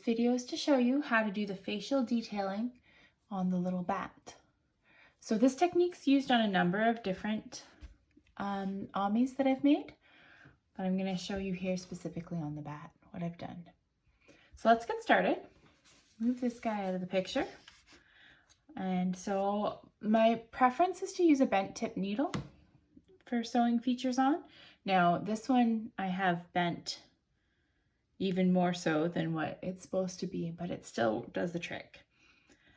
video is to show you how to do the facial detailing on the little bat. So this technique's used on a number of different amis that I've made, but I'm going to show you here specifically on the bat what I've done. So let's get started. Move this guy out of the picture. And so my preference is to use a bent tip needle for sewing features on. Now this one I have bent even more so than what it's supposed to be, but it still does the trick.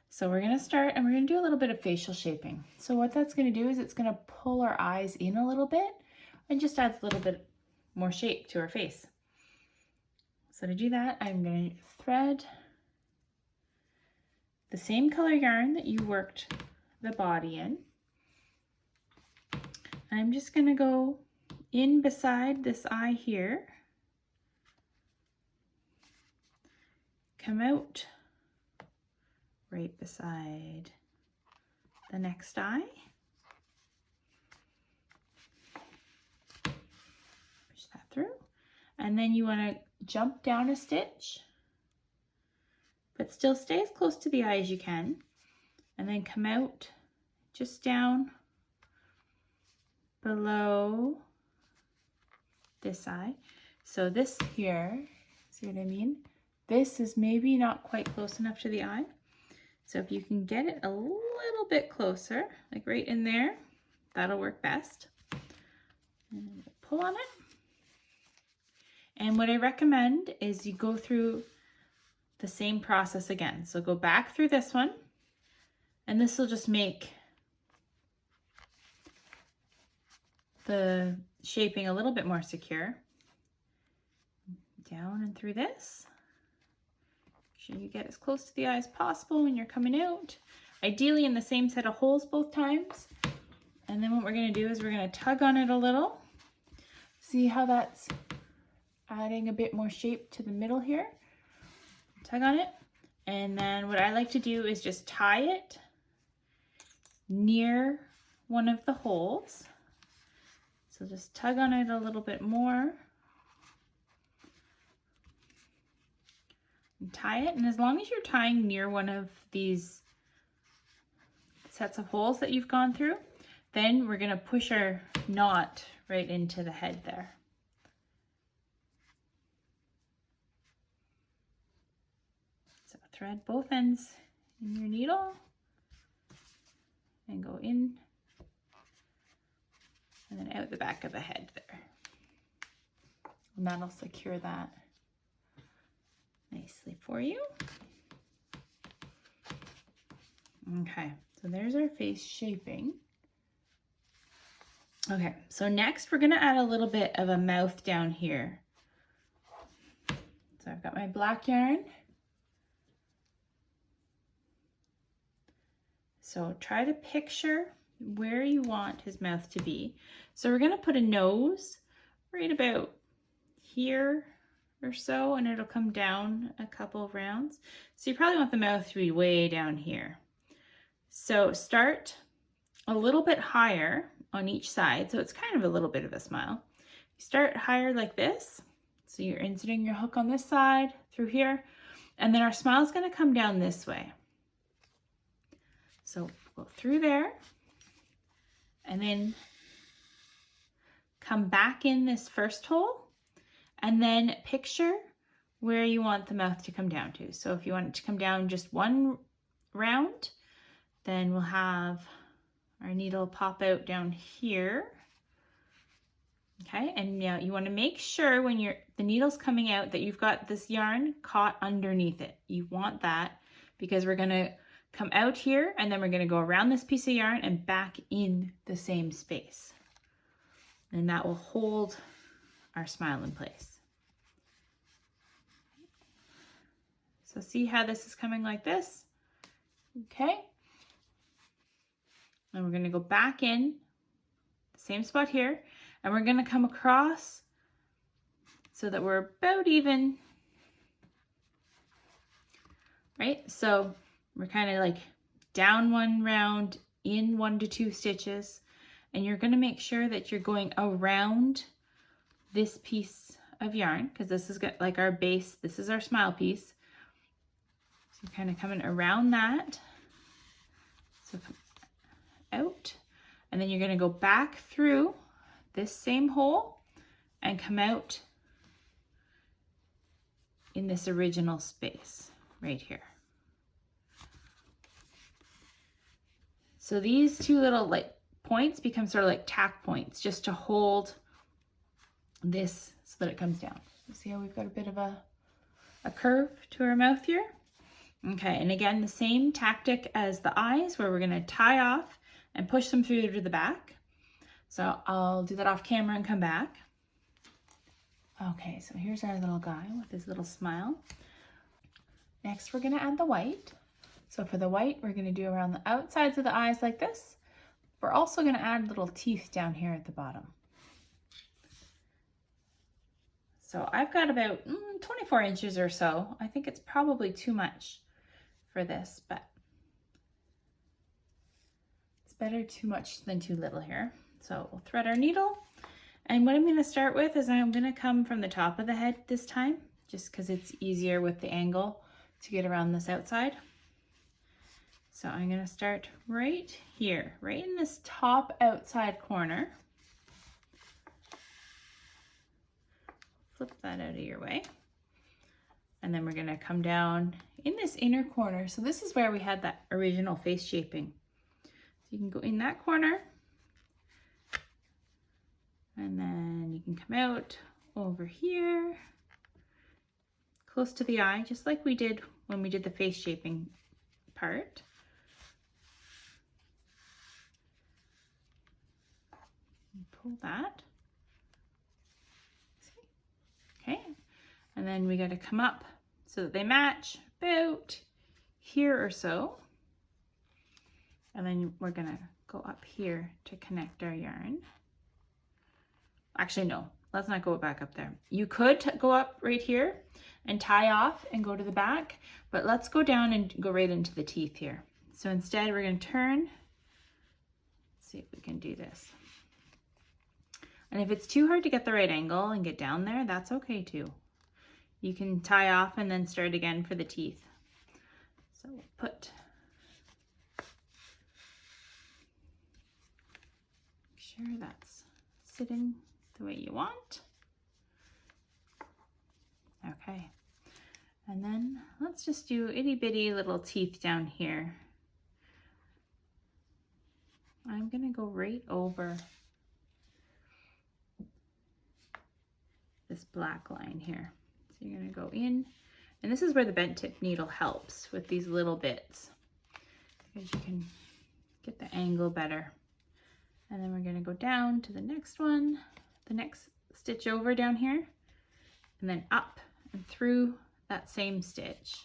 So we're gonna start and we're gonna do a little bit of facial shaping. So what that's gonna do is it's gonna pull our eyes in a little bit and just adds a little bit more shape to our face. So to do that, I'm gonna thread the same color yarn that you worked the body in. I'm just gonna go in beside this eye here, come out right beside the next eye, push that through, and then you want to jump down a stitch, but still stay as close to the eye as you can, and then come out just down below this eye. So this here, see what I mean? This is maybe not quite close enough to the eye. So if you can get it a little bit closer, like right in there, that'll work best. And pull on it. And what I recommend is you go through the same process again. So go back through this one, and this will just make the shaping a little bit more secure. Down and through this. Make sure you get as close to the eye as possible when you're coming out. Ideally in the same set of holes both times. And then what we're going to do is we're going to tug on it a little. See how that's adding a bit more shape to the middle here. Tug on it. And then what I like to do is just tie it near one of the holes. So just tug on it a little bit more. And tie it, and as long as you're tying near one of these sets of holes that you've gone through, then we're going to push our knot right into the head there. So thread both ends in your needle and go in and then out the back of the head there. And that'll secure that nicely for you. Okay, so there's our face shaping. Okay, so next we're gonna add a little bit of a mouth down here. So I've got my black yarn. So try to picture where you want his mouth to be. So we're gonna put a nose right about here or so, and it'll come down a couple of rounds. So you probably want the mouth to be way down here. So start a little bit higher on each side, so it's kind of a little bit of a smile. You start higher like this, so you're inserting your hook on this side through here, and then our smile is going to come down this way. So go through there, and then come back in this first hole, and then picture where you want the mouth to come down to. So if you want it to come down just one round, then we'll have our needle pop out down here. Okay, and now you want to make sure when the needle's coming out that you've got this yarn caught underneath it. You want that because we're going to come out here and then we're going to go around this piece of yarn and back in the same space. And that will hold our smile in place. So see how this is coming like this? Okay. And we're going to go back in the same spot here, and we're going to come across so that we're about even, right? So we're kind of like down one round, in 1 to 2 stitches, and you're going to make sure that you're going around this piece of yarn, because this is like our base, this is our smile piece, So you're kind of coming around that. So come out, and then you're going to go back through this same hole and come out in this original space right here. So these two little like points become sort of like tack points just to hold this so that it comes down. See how we've got a bit of a curve to our mouth here? Okay, and again, the same tactic as the eyes, where we're gonna tie off and push them through to the back. So I'll do that off camera and come back. Okay, so here's our little guy with his little smile. Next, we're gonna add the white. So for the white, we're gonna do around the outsides of the eyes like this. We're also gonna add little teeth down here at the bottom. So I've got about 24 inches or so. I think it's probably too much for this, but it's better too much than too little here. So we'll thread our needle. And what I'm gonna start with is I'm gonna come from the top of the head this time, just because it's easier with the angle to get around this outside. So I'm gonna start right here, right in this top outside corner. Flip that out of your way. And then we're gonna come down in this inner corner. So this is where we had that original face shaping. So you can go in that corner, and then you can come out over here, close to the eye, just like we did when we did the face shaping part. Pull that. See? Okay, and then we got to come up so that they match about here or so. And then we're gonna go up here to connect our yarn. Actually, no, let's not go back up there. You could go up right here and tie off and go to the back, but let's go down and go right into the teeth here. So instead, we're gonna turn, see if we can do this. And if it's too hard to get the right angle and get down there, that's okay too. You can tie off and then start again for the teeth. So we'll put, make sure that's sitting the way you want. Okay. And then let's just do itty bitty little teeth down here. I'm gonna go right over this black line here. So you're gonna go in, and this is where the bent tip needle helps with these little bits, because you can get the angle better. And then we're gonna go down to the next one, the next stitch over down here, and then up and through that same stitch.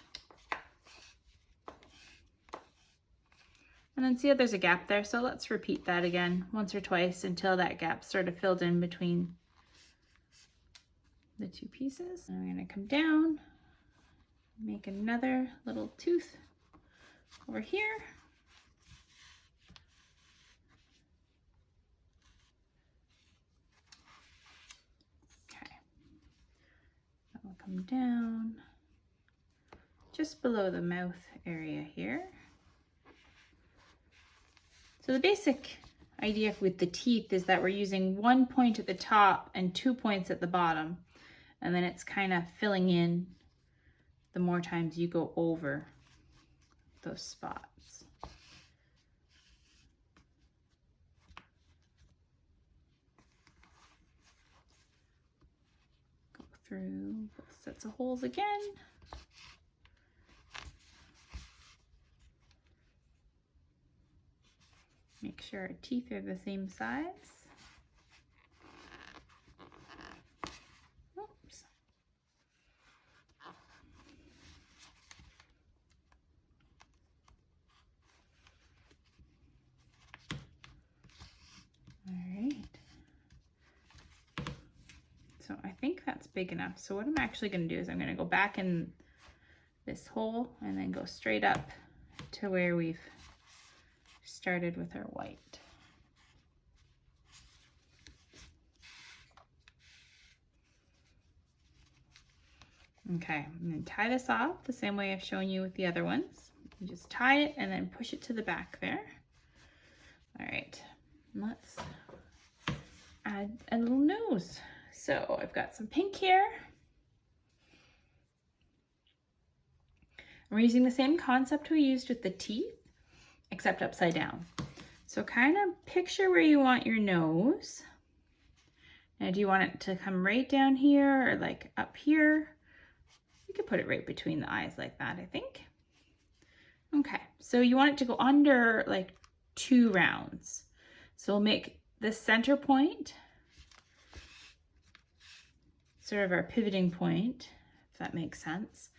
And then see how there's a gap there, so let's repeat that again once or twice until that gap's sort of filled in between the two pieces. And I'm gonna come down, make another little tooth over here. Okay, I'll come down just below the mouth area here. So the basic idea with the teeth is that we're using one point at the top and 2 points at the bottom. And then it's kind of filling in the more times you go over those spots. Go through both sets of holes again. Make sure our teeth are the same size. Oops. All right. So I think that's big enough. So what I'm actually going to do is I'm going to go back in this hole and then go straight up to where we've started with our white. Okay, I'm going to tie this off the same way I've shown you with the other ones. You just tie it and then push it to the back there. All right, let's add a little nose. So I've got some pink here. We're using the same concept we used with the teeth, except upside down. So kind of picture where you want your nose. Now, do you want it to come right down here or like up here? You could put it right between the eyes like that, I think. Okay, so you want it to go under like 2 rounds. So we'll make this center point sort of our pivoting point, if that makes sense.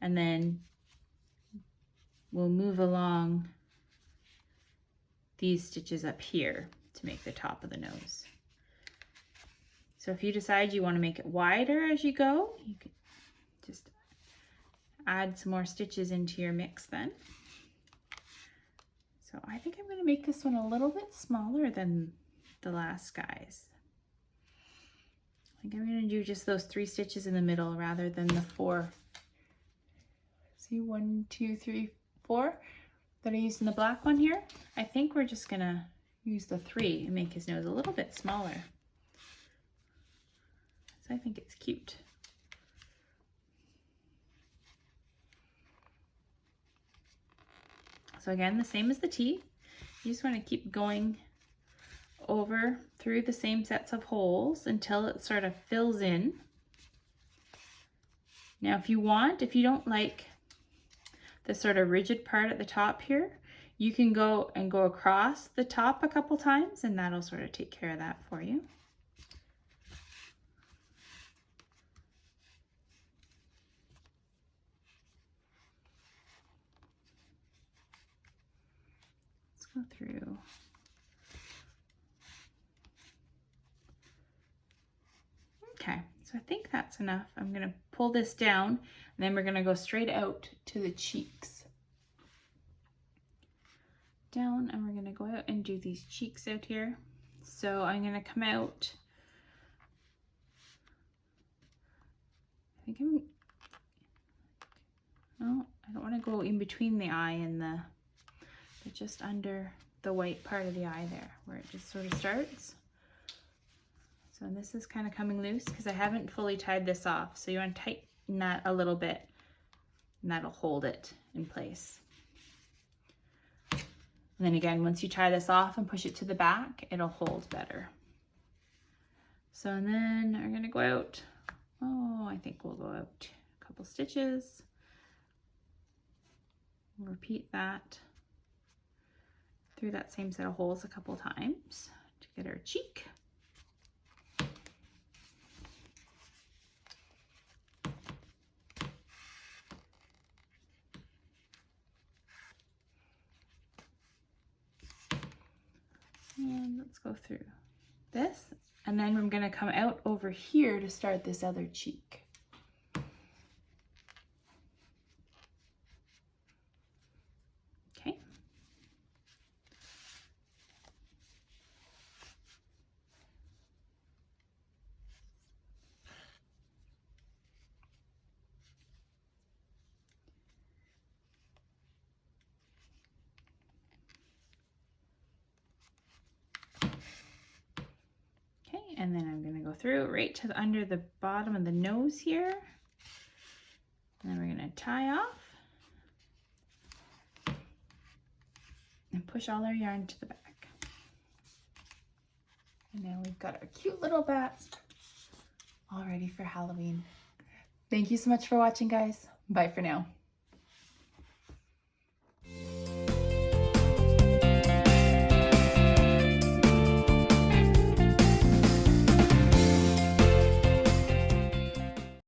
And then we'll move along these stitches up here to make the top of the nose. So if you decide you want to make it wider as you go, you can just add some more stitches into your mix then. So I think I'm going to make this one a little bit smaller than the last guys. I think I'm going to do just those 3 stitches in the middle rather than the 4. See, 1, 2, 3, 4 that I used in the black one here. I think we're just going to use the 3 and make his nose a little bit smaller. So I think it's cute. So again, the same as the teeth. You just want to keep going over through the same sets of holes until it sort of fills in. Now if you don't like the sort of rigid part at the top here, you can go across the top a couple times and that'll sort of take care of that for you. Let's go through. Okay, so I think that's enough. I'm going to pull this down and then we're going to go straight out to the cheeks. Down, and we're going to go out and do these cheeks out here. So I'm going to come out. I don't want to go in between the eye and but just under the white part of the eye there where it just sort of starts. So this is kind of coming loose because I haven't fully tied this off. So you want to tighten that a little bit and that'll hold it in place. And then again, once you tie this off and push it to the back, it'll hold better. So and then we're going to go out. Oh, I think we'll go out a couple stitches. We'll repeat that through that same set of holes a couple times to get our cheek. And let's go through this, and then I'm going to come out over here to start this other cheek. Okay. And then I'm going to go through right to under the bottom of the nose here. And then we're going to tie off and push all our yarn to the back. And now we've got our cute little bats all ready for Halloween. Thank you so much for watching, guys. Bye for now.